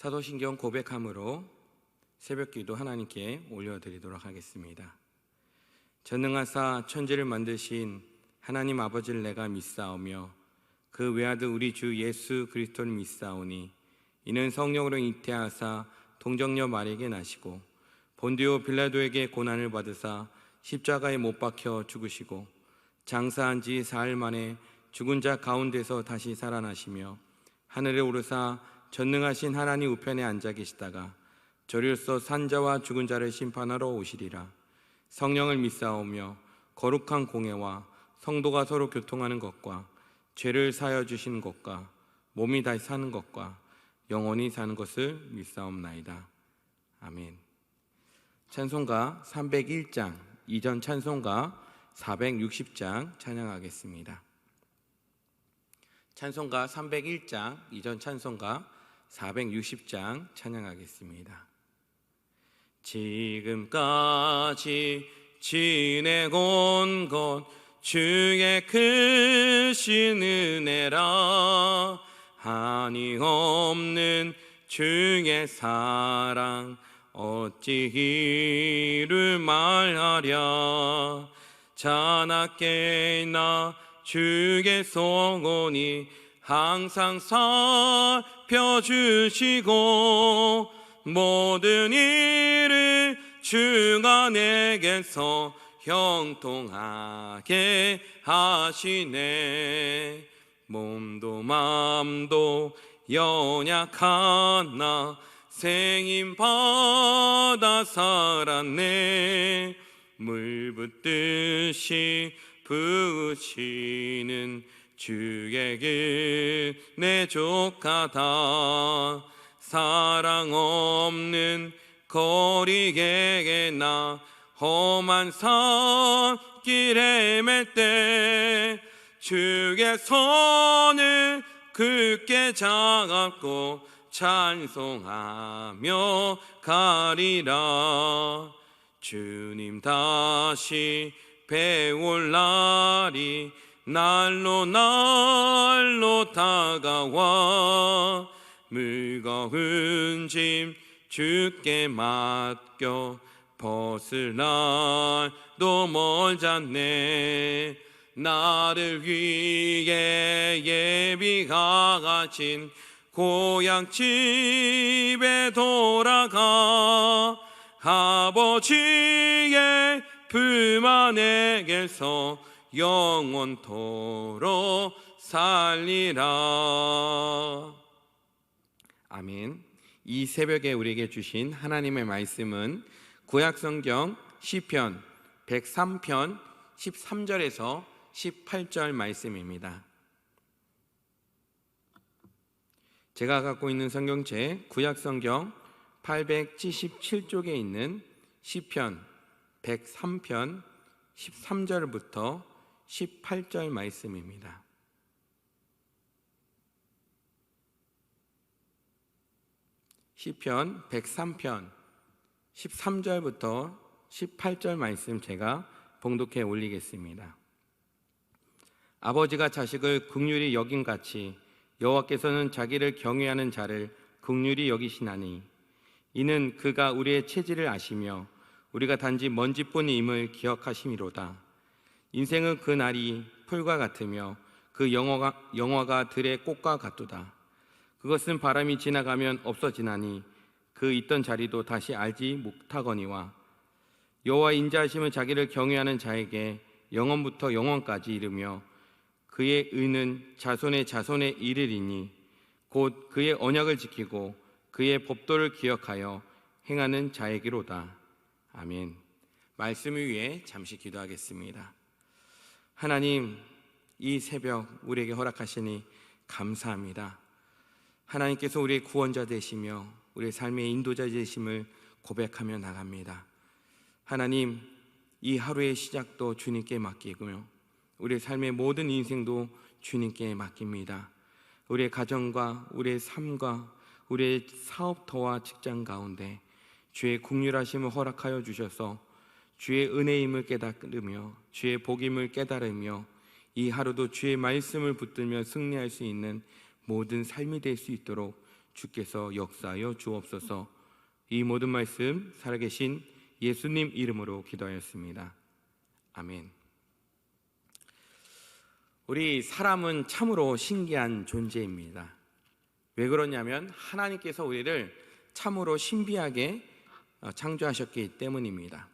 사도신경 고백함으로 새벽기도 하나님께 올려드리도록 하겠습니다. 전능하사 천지를 만드신 하나님 아버지를 내가 믿사오며 그 외아들 우리 주 예수 그리스도를 믿사오니 이는 성령으로 잉태하사 동정녀 마리에게 나시고 본디오 빌라도에게 고난을 받으사 십자가에 못 박혀 죽으시고 장사한 지 사흘 만에 죽은 자 가운데서 다시 살아나시며 하늘에 오르사 전능하신 하나님 우편에 앉아 계시다가 저리로서 산자와 죽은 자를 심판하러 오시리라. 성령을 믿사오며 거룩한 공회와 성도가 서로 교통하는 것과 죄를 사하여 주시는 것과 몸이 다시 사는 것과 영원히 사는 것을 믿사옵나이다. 아멘. 찬송가 301장, 이전 찬송가 460장 찬양하겠습니다. 찬송가 301장, 이전 찬송가 460장 찬양하겠습니다. 지금까지 지내온 것 주의 크신 은혜라. 한이 없는 주의 사랑 어찌 이를 말하랴. 자나깨 나 주의 성원이 항상 살펴주시고 모든 일을 주가 내게서 형통하게 하시네. 몸도 맘도 연약하나 생임받아 살았네. 물 붓듯이 부으시는 주의 은혜 족하다. 사랑 없는 거리에 나 험한 산길 헤맬 때 주의 손을 굳게 잡고 찬송하며 가리라. 주님 다시 배울 날이 날로 다가와 무거운 짐 주께 맡겨 벗을 날도 멀잖네. 나를 위해 예비하신 고향 집에 돌아가 아버지의 품 안에게서 영원토록 살리라. 아멘. 이 새벽에 우리에게 주신 하나님의 말씀은 구약성경 시편 103편 13절에서 18절 말씀입니다. 제가 갖고 있는 성경책 구약성경 877쪽에 있는 시편 103편 13절부터 18절 말씀입니다. 시편 103편 13절부터 18절 말씀 제가 봉독해 올리겠습니다. 아버지가 자식을 긍휼히 여김같이 여호와께서는 자기를 경외하는 자를 긍휼히 여기시나니 이는 그가 우리의 체질을 아시며 우리가 단지 먼지뿐임을 기억하심이로다. 인생은 그 날이 풀과 같으며 그 영화가 들의 꽃과 같도다. 그것은 바람이 지나가면 없어지나니 그 있던 자리도 다시 알지 못하거니와 여호와 인자하심은 자기를 경외하는 자에게 영원부터 영원까지 이르며 그의 의는 자손의 자손에 이르리니 곧 그의 언약을 지키고 그의 법도를 기억하여 행하는 자에게로다. 아멘. 말씀을 위해 잠시 기도하겠습니다. 하나님, 이 새벽 우리에게 허락하시니 감사합니다. 하나님께서 우리의 구원자 되시며 우리의 삶의 인도자 되심을 고백하며 나갑니다. 하나님, 이 하루의 시작도 주님께 맡기고요, 우리의 삶의 모든 인생도 주님께 맡깁니다. 우리의 가정과 우리의 삶과 우리의 사업터와 직장 가운데 주의 긍휼하심을 허락하여 주셔서 주의 은혜임을 깨달으며 주의 복임을 깨달으며 이 하루도 주의 말씀을 붙들며 승리할 수 있는 모든 삶이 될 수 있도록 주께서 역사하여 주옵소서. 이 모든 말씀 살아계신 예수님 이름으로 기도하였습니다. 아멘. 우리 사람은 참으로 신기한 존재입니다. 왜 그러냐면 하나님께서 우리를 참으로 신비하게 창조하셨기 때문입니다.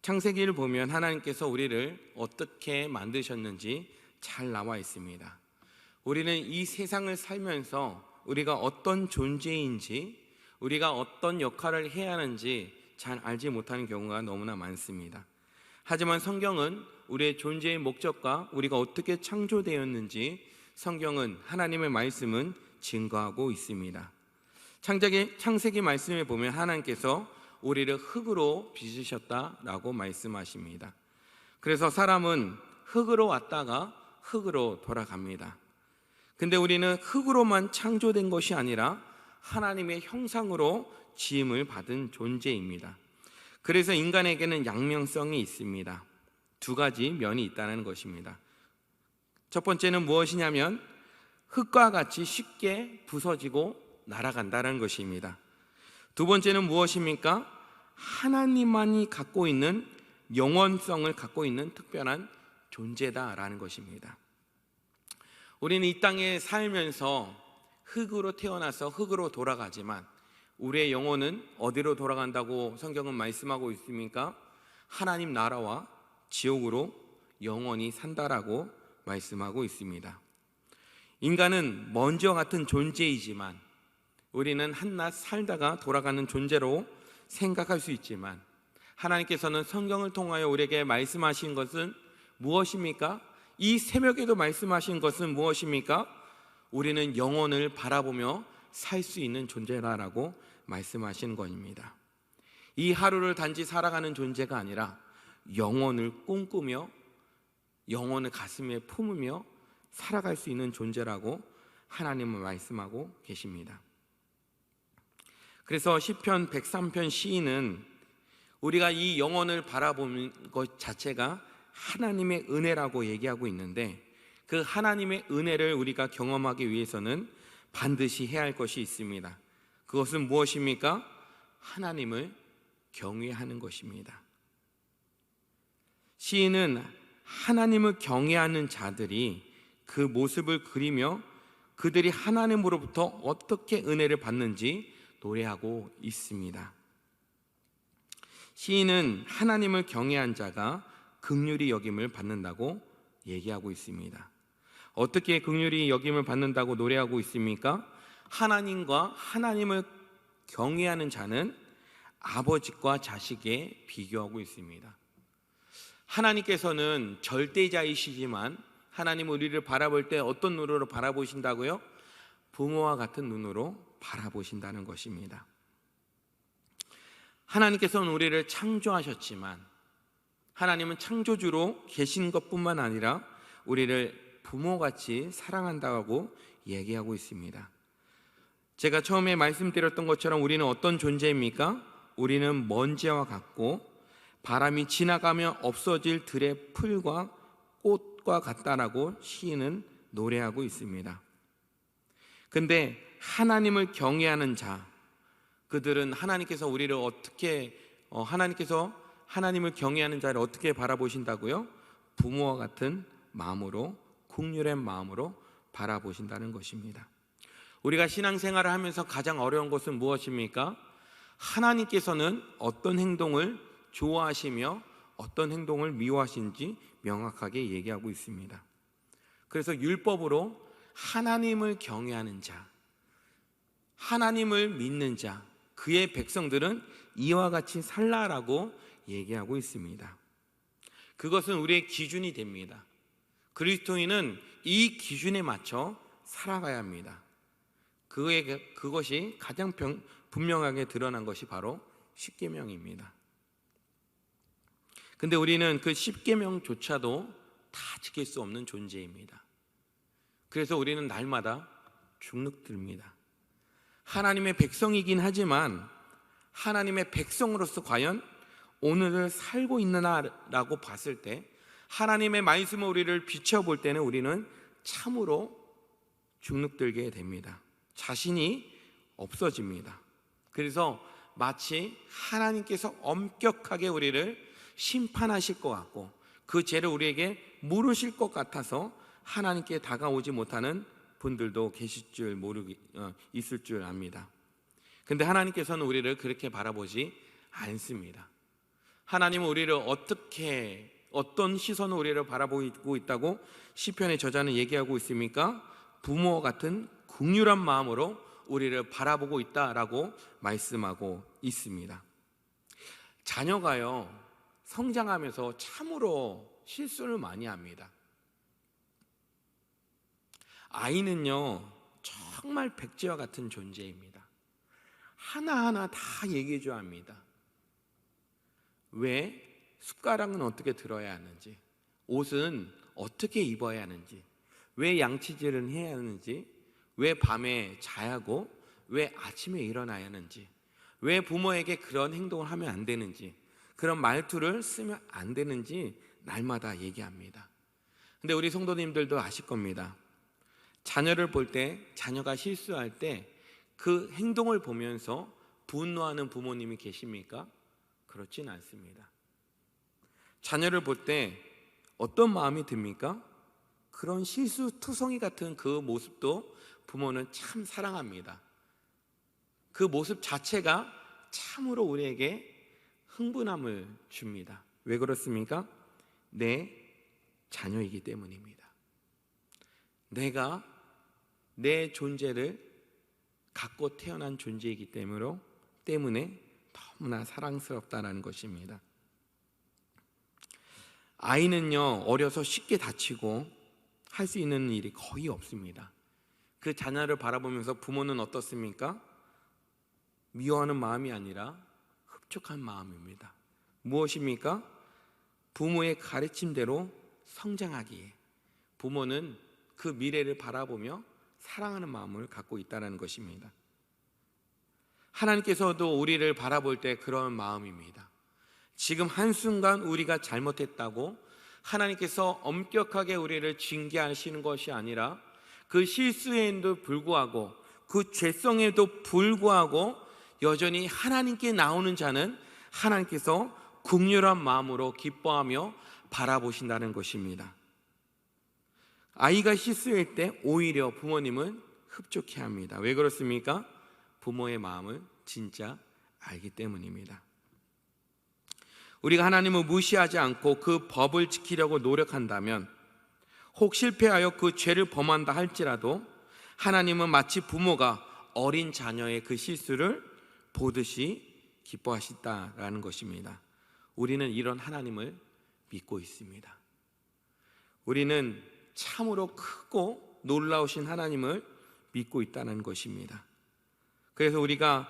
창세기를 보면 하나님께서 우리를 어떻게 만드셨는지 잘 나와 있습니다. 우리는 이 세상을 살면서 우리가 어떤 존재인지, 우리가 어떤 역할을 해야 하는지 잘 알지 못하는 경우가 너무나 많습니다. 하지만 성경은 우리의 존재의 목적과 우리가 어떻게 창조되었는지 성경은, 하나님의 말씀은 증거하고 있습니다. 창세기 말씀에 보면 하나님께서 우리를 흙으로 빚으셨다라고 말씀하십니다. 그래서 사람은 흙으로 왔다가 흙으로 돌아갑니다. 근데 우리는 흙으로만 창조된 것이 아니라 하나님의 형상으로 지음을 받은 존재입니다. 그래서 인간에게는 양면성이 있습니다. 두 가지 면이 있다는 것입니다. 첫 번째는 무엇이냐면 흙과 같이 쉽게 부서지고 날아간다는 것입니다. 두 번째는 무엇입니까? 하나님만이 갖고 있는 영원성을 갖고 있는 특별한 존재다라는 것입니다. 우리는 이 땅에 살면서 흙으로 태어나서 흙으로 돌아가지만 우리의 영혼은 어디로 돌아간다고 성경은 말씀하고 있습니까? 하나님 나라와 지옥으로 영원히 산다라고 말씀하고 있습니다. 인간은 먼지와 같은 존재이지만 우리는 한낱 살다가 돌아가는 존재로 생각할 수 있지만 하나님께서는 성경을 통하여 우리에게 말씀하신 것은 무엇입니까? 이 새벽에도 말씀하신 것은 무엇입니까? 우리는 영혼을 바라보며 살 수 있는 존재라고 말씀하시는 것입니다. 이 하루를 단지 살아가는 존재가 아니라 영혼을 꿈꾸며 영혼을 가슴에 품으며 살아갈 수 있는 존재라고 하나님은 말씀하고 계십니다. 그래서 시편 103편 시인은 우리가 이 영혼을 바라보는 것 자체가 하나님의 은혜라고 얘기하고 있는데 그 하나님의 은혜를 우리가 경험하기 위해서는 반드시 해야 할 것이 있습니다. 그것은 무엇입니까? 하나님을 경외하는 것입니다. 시인은 하나님을 경외하는 자들이 그 모습을 그리며 그들이 하나님으로부터 어떻게 은혜를 받는지 노래하고 있습니다. 시인은 하나님을 경외한 자가 긍휼히 여김을 받는다고 얘기하고 있습니다. 어떻게 긍휼히 여김을 받는다고 노래하고 있습니까? 하나님과 하나님을 경외하는 자는 아버지과 자식에 비교하고 있습니다. 하나님께서는 절대자이시지만 하나님 우리를 바라볼 때 어떤 눈으로 바라보신다고요? 부모와 같은 눈으로 바라보신다는 것입니다. 하나님께서는 우리를 창조하셨지만 하나님은 창조주로 계신 것뿐만 아니라 우리를 부모같이 사랑한다고 얘기하고 있습니다. 제가 처음에 말씀드렸던 것처럼 우리는 어떤 존재입니까? 우리는 먼지와 같고 바람이 지나가며 없어질 들의 풀과 꽃과 같다라고 시인은 노래하고 있습니다. 근데 하나님을 경외하는 자, 그들은 하나님께서 우리를 어떻게 하나님을 경외하는 자를 어떻게 바라보신다고요? 부모와 같은 마음으로, 긍휼한 마음으로 바라보신다는 것입니다. 우리가 신앙생활을 하면서 가장 어려운 것은 무엇입니까? 하나님께서는 어떤 행동을 좋아하시며 어떤 행동을 미워하시는지 명확하게 얘기하고 있습니다. 그래서 율법으로 하나님을 경외하는 자, 하나님을 믿는 자, 그의 백성들은 이와 같이 살라라고 얘기하고 있습니다. 그것은 우리의 기준이 됩니다. 그리스도인은 이 기준에 맞춰 살아가야 합니다. 그것이 가장 분명하게 드러난 것이 바로 십계명입니다. 근데 우리는 그 십계명조차도 다 지킬 수 없는 존재입니다. 그래서 우리는 날마다 죽눅듭니다. 하나님의 백성이긴 하지만 하나님의 백성으로서 과연 오늘을 살고 있느냐라고 봤을 때 하나님의 말씀을 우리를 비춰볼 때는 우리는 참으로 죽눅들게 됩니다. 자신이 없어집니다. 그래서 마치 하나님께서 엄격하게 우리를 심판하실 것 같고 그 죄를 우리에게 물으실 것 같아서 하나님께 다가오지 못하는 분들도 있을 줄 압니다. 근데 하나님께서는 우리를 그렇게 바라보지 않습니다. 하나님은 우리를 어떤 시선으로 우리를 바라보고 있다고 시편의 저자는 얘기하고 있습니까? 부모 같은 긍휼한 마음으로 우리를 바라보고 있다라고 말씀하고 있습니다. 자녀가요, 성장하면서 참으로 실수를 많이 합니다. 아이는요, 정말 백지와 같은 존재입니다. 하나하나 다 얘기해 줘야 합니다. 왜 숟가락은 어떻게 들어야 하는지, 옷은 어떻게 입어야 하는지, 왜 양치질은 해야 하는지, 왜 밤에 자야 하고 왜 아침에 일어나야 하는지, 왜 부모에게 그런 행동을 하면 안 되는지, 그런 말투를 쓰면 안 되는지 날마다 얘기합니다. 근데 우리 성도님들도 아실 겁니다. 자녀를 볼 때, 자녀가 실수할 때 그 행동을 보면서 분노하는 부모님이 계십니까? 그렇진 않습니다. 자녀를 볼 때 어떤 마음이 듭니까? 그런 실수투성이 같은 그 모습도 부모는 참 사랑합니다. 그 모습 자체가 참으로 우리에게 흥분함을 줍니다. 왜 그렇습니까? 내 자녀이기 때문입니다. 내가 내 존재를 갖고 태어난 존재이기 때문에 너무나 사랑스럽다는 것입니다. 아이는요, 어려서 쉽게 다치고 할 수 있는 일이 거의 없습니다. 그 자녀를 바라보면서 부모는 어떻습니까? 미워하는 마음이 아니라 흡족한 마음입니다. 무엇입니까? 부모의 가르침대로 성장하기에 부모는 그 미래를 바라보며 사랑하는 마음을 갖고 있다는 것입니다. 하나님께서도 우리를 바라볼 때 그런 마음입니다. 지금 한순간 우리가 잘못했다고 하나님께서 엄격하게 우리를 징계하시는 것이 아니라 그 실수에도 불구하고 그 죄성에도 불구하고 여전히 하나님께 나오는 자는 하나님께서 긍휼한 마음으로 기뻐하며 바라보신다는 것입니다. 아이가 실수할 때 오히려 부모님은 흡족해 합니다. 왜 그렇습니까? 부모의 마음을 진짜 알기 때문입니다. 우리가 하나님을 무시하지 않고 그 법을 지키려고 노력한다면 혹 실패하여 그 죄를 범한다 할지라도 하나님은 마치 부모가 어린 자녀의 그 실수를 보듯이 기뻐하신다라는 것입니다. 우리는 이런 하나님을 믿고 있습니다. 우리는 참으로 크고 놀라우신 하나님을 믿고 있다는 것입니다. 그래서 우리가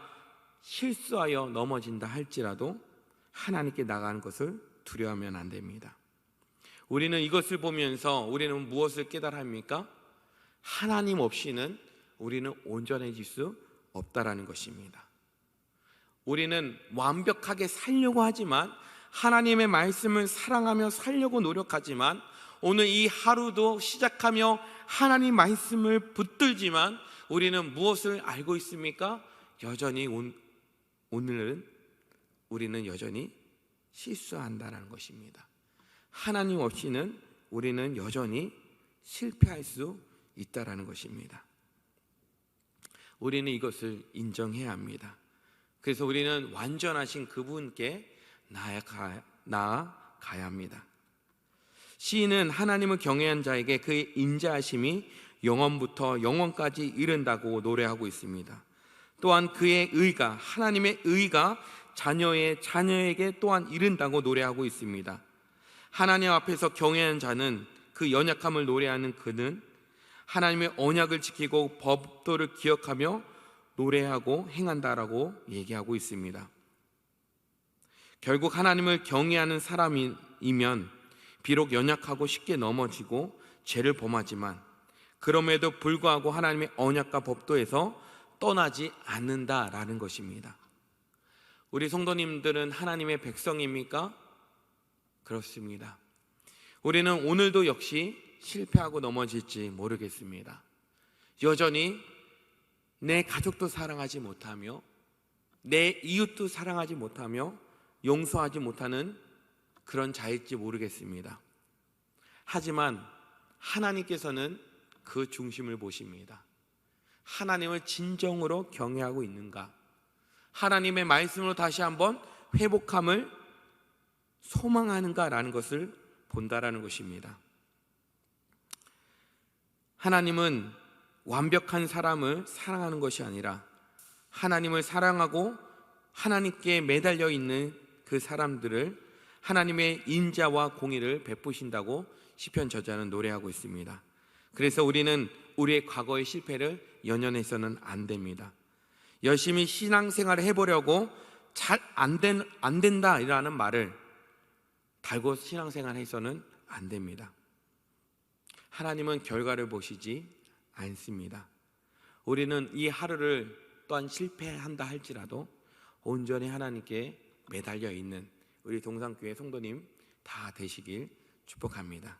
실수하여 넘어진다 할지라도 하나님께 나가는 것을 두려워하면 안 됩니다. 우리는 이것을 보면서 우리는 무엇을 깨달아 합니까? 하나님 없이는 우리는 온전해질 수 없다라는 것입니다. 우리는 완벽하게 살려고 하지만 하나님의 말씀을 사랑하며 살려고 노력하지만 오늘 이 하루도 시작하며 하나님 말씀을 붙들지만 우리는 무엇을 알고 있습니까? 여전히 오늘은 우리는 여전히 실수한다는 것입니다. 하나님 없이는 우리는 여전히 실패할 수 있다는 것입니다. 우리는 이것을 인정해야 합니다. 그래서 우리는 완전하신 그분께 나아가야 합니다. 시인은 하나님을 경외한 자에게 그의 인자하심이 영원부터 영원까지 이른다고 노래하고 있습니다. 또한 그의 의가, 하나님의 의가 자녀의 자녀에게 또한 이른다고 노래하고 있습니다. 하나님 앞에서 경외하는 자는 그 연약함을 노래하는 그는 하나님의 언약을 지키고 법도를 기억하며 노래하고 행한다라고 얘기하고 있습니다. 결국 하나님을 경외하는 사람이면 비록 연약하고 쉽게 넘어지고 죄를 범하지만 그럼에도 불구하고 하나님의 언약과 법도에서 떠나지 않는다라는 것입니다. 우리 성도님들은 하나님의 백성입니까? 그렇습니다. 우리는 오늘도 역시 실패하고 넘어질지 모르겠습니다. 여전히 내 가족도 사랑하지 못하며 내 이웃도 사랑하지 못하며 용서하지 못하는 그런 자일지 모르겠습니다. 하지만 하나님께서는 그 중심을 보십니다. 하나님을 진정으로 경외하고 있는가? 하나님의 말씀으로 다시 한번 회복함을 소망하는가라는 것을 본다라는 것입니다. 하나님은 완벽한 사람을 사랑하는 것이 아니라 하나님을 사랑하고 하나님께 매달려 있는 그 사람들을 하나님의 인자와 공의를 베푸신다고 시편 저자는 노래하고 있습니다. 그래서 우리는 우리의 과거의 실패를 연연해서는 안 됩니다. 열심히 신앙생활을 해보려고 잘 안 된다 이라는 말을 달고 신앙생활 해서는 안 됩니다. 하나님은 결과를 보시지 않습니다. 우리는 이 하루를 또한 실패한다 할지라도 온전히 하나님께 매달려 있는 우리 동산교회 성도님 다 되시길 축복합니다.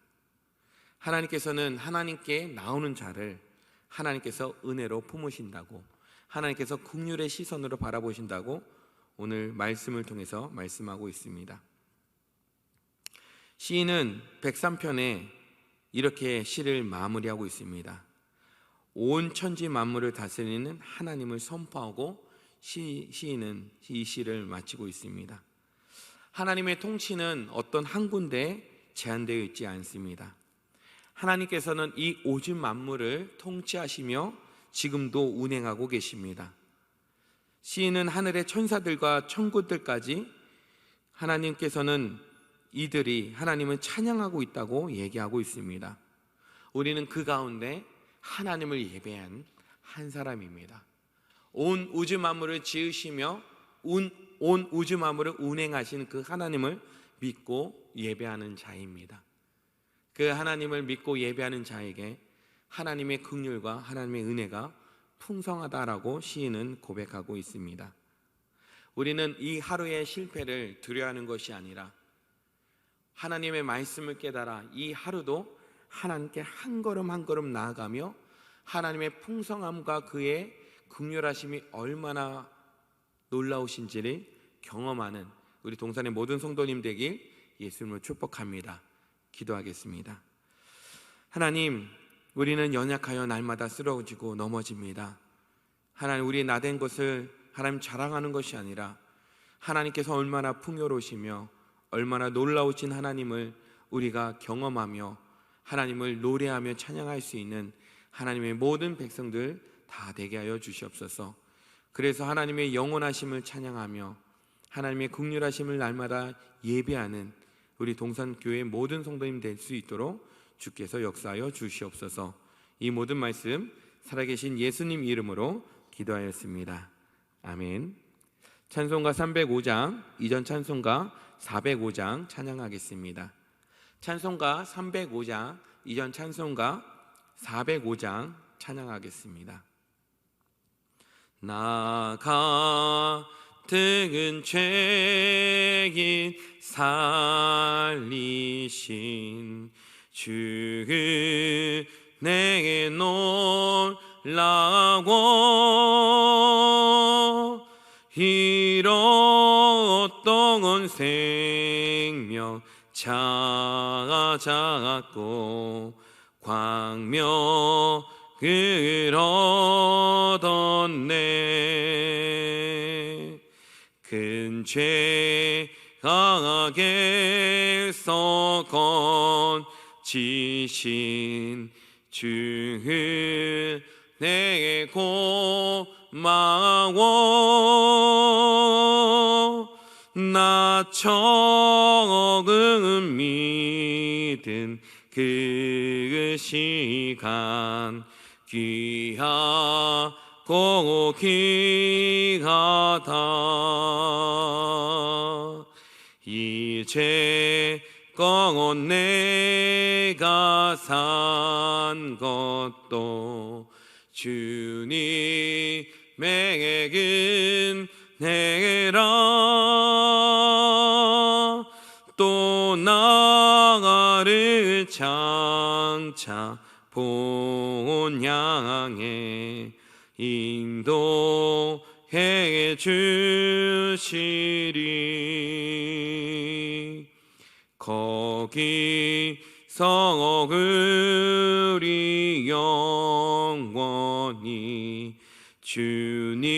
하나님께서는 하나님께 나오는 자를 하나님께서 은혜로 품으신다고, 하나님께서 긍휼의 시선으로 바라보신다고 오늘 말씀을 통해서 말씀하고 있습니다. 시인은 103편에 이렇게 시를 마무리하고 있습니다. 온 천지 만물을 다스리는 하나님을 선포하고 시인은 이 시를 마치고 있습니다. 하나님의 통치는 어떤 한 군데에 제한되어 있지 않습니다. 하나님께서는 이 오진 만물을 통치하시며 지금도 운행하고 계십니다. 시인은 하늘의 천사들과 천군들까지 하나님께서는 이들이 하나님을 찬양하고 있다고 얘기하고 있습니다. 우리는 그 가운데 하나님을 예배한 한 사람입니다. 온 우주 만물을 지으시며 온 우주 만물을 운행하신 그 하나님을 믿고 예배하는 자입니다. 그 하나님을 믿고 예배하는 자에게 하나님의 긍휼과 하나님의 은혜가 풍성하다라고 시인은 고백하고 있습니다. 우리는 이 하루의 실패를 두려워하는 것이 아니라 하나님의 말씀을 깨달아 이 하루도 하나님께 한 걸음 한 걸음 나아가며 하나님의 풍성함과 그의 긍휼하심이 얼마나 놀라우신지를 경험하는 우리 동산의 모든 성도님 되길 예수님을 축복합니다. 기도하겠습니다. 하나님, 우리는 연약하여 날마다 쓰러지고 넘어집니다. 하나님, 우리의 나된 것을 하나님 자랑하는 것이 아니라 하나님께서 얼마나 풍요로우시며 얼마나 놀라우신 하나님을 우리가 경험하며 하나님을 노래하며 찬양할 수 있는 하나님의 모든 백성들 다 되게 하여 주시옵소서. 그래서 하나님의 영원하심을 찬양하며 하나님의 긍휼하심을 날마다 예배하는 우리 동산교회 모든 성도님 될 수 있도록 주께서 역사하여 주시옵소서. 이 모든 말씀 살아계신 예수님 이름으로 기도하였습니다. 아멘. 찬송가 305장, 이전 찬송가 405장 찬양하겠습니다. 찬송가 305장, 이전 찬송가 405장 찬양하겠습니다. 나 같은 죄인 살리신 주 내게 놀라고 잃었던 생명 찾았고 광명을 얻었네. 큰 죄악에서 건지신 주 내게 고마워. 나 처음 믿은 그 시간 귀하고 귀하다. 이제껏 내가 산 것도 주님의 은혜라. 또 나를 장차 본향에 인도해 주시리. 거기서 우리 영원히 주님의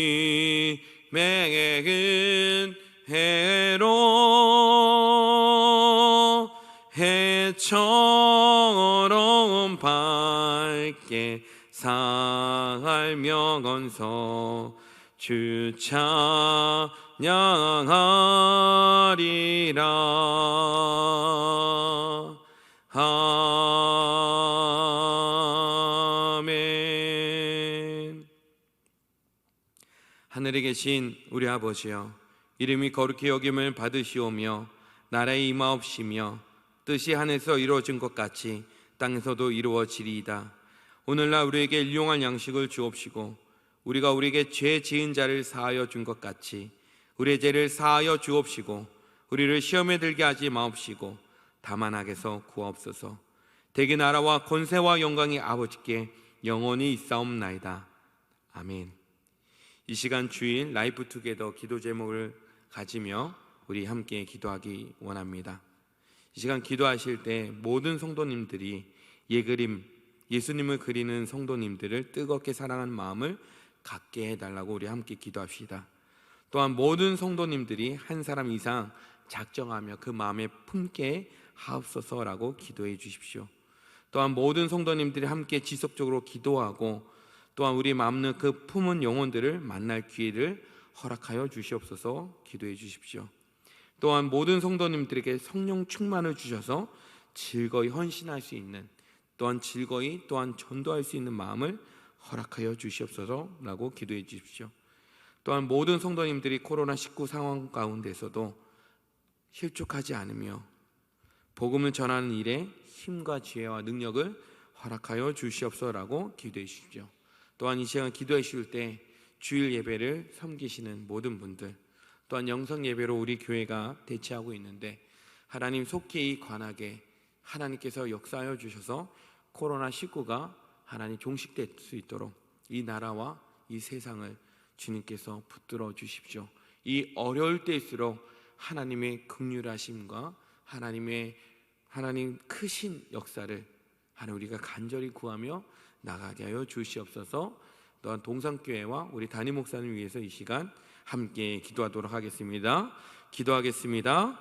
은혜로 해처럼 밝게 살며 건서 주 찬양하리라. 아멘. 하늘에 계신 우리 아버지여, 이름이 거룩히 여김을 받으시오며 나라의 임하옵시며 뜻이 하늘에서 이루어진 것 같이 땅에서도 이루어지리이다. 오늘날 우리에게 일용할 양식을 주옵시고 우리가 우리에게 죄 지은 자를 사하여 준 것 같이 우리의 죄를 사하여 주옵시고 우리를 시험에 들게 하지 마옵시고 다만 악에서 구하옵소서. 대개 나라와 권세와 영광이 아버지께 영원히 있사옵나이다. 아멘. 이 시간 주일 라이프 투게더 기도 제목을 가지며 우리 함께 기도하기 원합니다. 이 시간 기도하실 때 모든 성도님들이 예수님을 그리는 성도님들을 뜨겁게 사랑하는 마음을 갖게 해달라고 우리 함께 기도합시다. 또한 모든 성도님들이 한 사람 이상 작정하며 그 마음에 품게 하옵소서라고 기도해 주십시오. 또한 모든 성도님들이 함께 지속적으로 기도하고 또한 우리 마음의 그 품은 영혼들을 만날 기회를 허락하여 주시옵소서 기도해 주십시오. 또한 모든 성도님들에게 성령 충만을 주셔서 즐거이 헌신할 수 있는, 또한 즐거이 또한 전도할 수 있는 마음을 허락하여 주시옵소서라고 기도해 주십시오. 또한 모든 성도님들이 코로나19 상황 가운데서도 실족하지 않으며 복음을 전하는 일에 힘과 지혜와 능력을 허락하여 주시옵소서라고 기도해 주십시오. 또한 이 시간 기도해 주실 때 주일 예배를 섬기시는 모든 분들, 또한 영성 예배로 우리 교회가 대치하고 있는데 하나님 속히 이 관하게 하나님께서 역사하여 주셔서 코로나19가 하나님 종식될 수 있도록 이 나라와 이 세상을 주님께서 붙들어 주십시오. 이 어려울 때일수록 하나님의 긍휼하심과 하나님 크신 역사를 하나님 우리가 간절히 구하며 나가게 하여 주시옵소서. 또한 동산교회와 우리 담임 목사님 위해서 이 시간 함께 기도하도록 하겠습니다. 기도하겠습니다.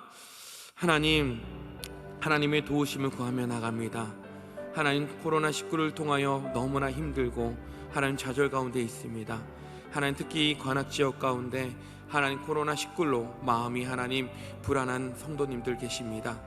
하나님의 도우심을 구하며 나갑니다. 하나님, 코로나19를 통하여 너무나 힘들고 하나님 좌절 가운데 있습니다. 하나님, 특히 이 관악지역 가운데 하나님 코로나19로 마음이 하나님 불안한 성도님들 계십니다.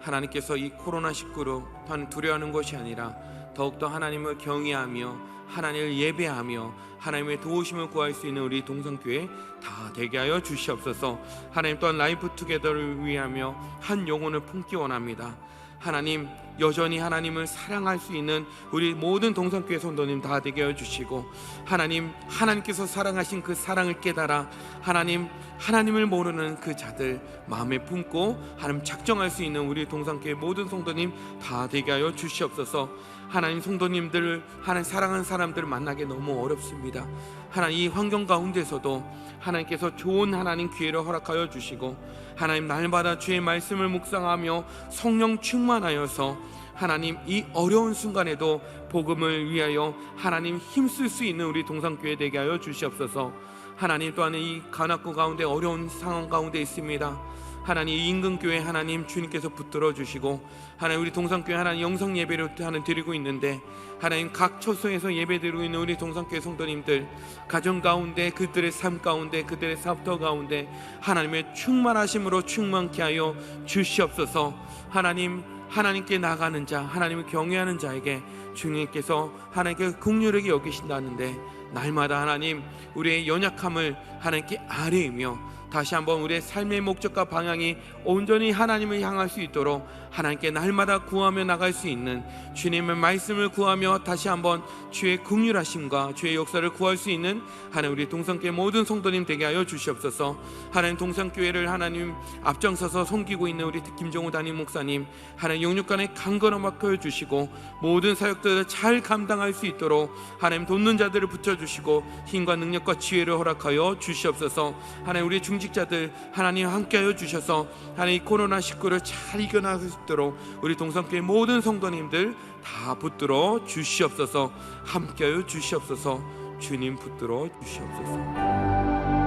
하나님께서 이 코로나19로 단 두려워하는 것이 아니라 더욱더 하나님을 경외하며 하나님을 예배하며 하나님의 도우심을 구할 수 있는 우리 동성교회 다 되게 하여 주시옵소서. 하나님, 또한 라이프 투게더를 위하며 한 영혼을 품기 원합니다. 하나님, 여전히 하나님을 사랑할 수 있는 우리 모든 동성교회 성도님 다 되게 하여 주시고 하나님께서 사랑하신 그 사랑을 깨달아 하나님을 모르는 그 자들 마음에 품고 하나님 작정할 수 있는 우리 동성교회 모든 성도님 다 되게 하여 주시옵소서. 하나님, 성도님들을 하나님 사랑하는 사람들을 만나기 너무 어렵습니다. 하나님, 이 환경 가운데서도 하나님께서 좋은 하나님 기회를 허락하여 주시고 하나님, 날마다 주의 말씀을 묵상하며 성령 충만하여서 하나님 이 어려운 순간에도 복음을 위하여 하나님 힘쓸 수 있는 우리 동산교회 되게 하여 주시옵소서. 하나님, 또한 이 가나코 가운데 어려운 상황 가운데 있습니다. 하나님, 이 인근교회 하나님 주님께서 붙들어 주시고 하나님, 우리 동산교회 하나님 영성 예배를 하나님 드리고 있는데 하나님, 각 처소에서 예배 드리고 있는 우리 동산교회 성도님들 가정 가운데, 그들의 삶 가운데, 그들의 사업터 가운데 하나님의 충만하심으로 충만케 하여 주시옵소서. 하나님께 나가는 자, 하나님을 경외하는 자에게 주님께서 하나님께 긍휼하게 여기신다는데 날마다 하나님 우리의 연약함을 하나님께 아뢰며 다시 한번 우리의 삶의 목적과 방향이 온전히 하나님을 향할 수 있도록 하나님께 날마다 구하며 나갈 수 있는, 주님의 말씀을 구하며 다시 한번 주의 긍휼하심과 주의 역사를 구할 수 있는 하나님 우리 동성교회 모든 성도님 되게 하여 주시옵소서. 하나님 동성교회를 하나님 앞장서서 섬기고 있는 우리 김종우 담임 목사님, 하나님 영육간에 강건함 맡겨 주시고 모든 사역들을 잘 감당할 수 있도록 하나님 돕는 자들을 붙여주시고 힘과 능력과 지혜를 허락하여 주시옵소서. 하나님 우리 중직자들 하나님 함께하여 주셔서 하나님 코로나19를 잘 이겨나갈 수 있도록 우리 동성교회 모든 성도님들 다 붙들어 주시옵소서. 함께하여 주시옵소서. 주님 붙들어 주시옵소서.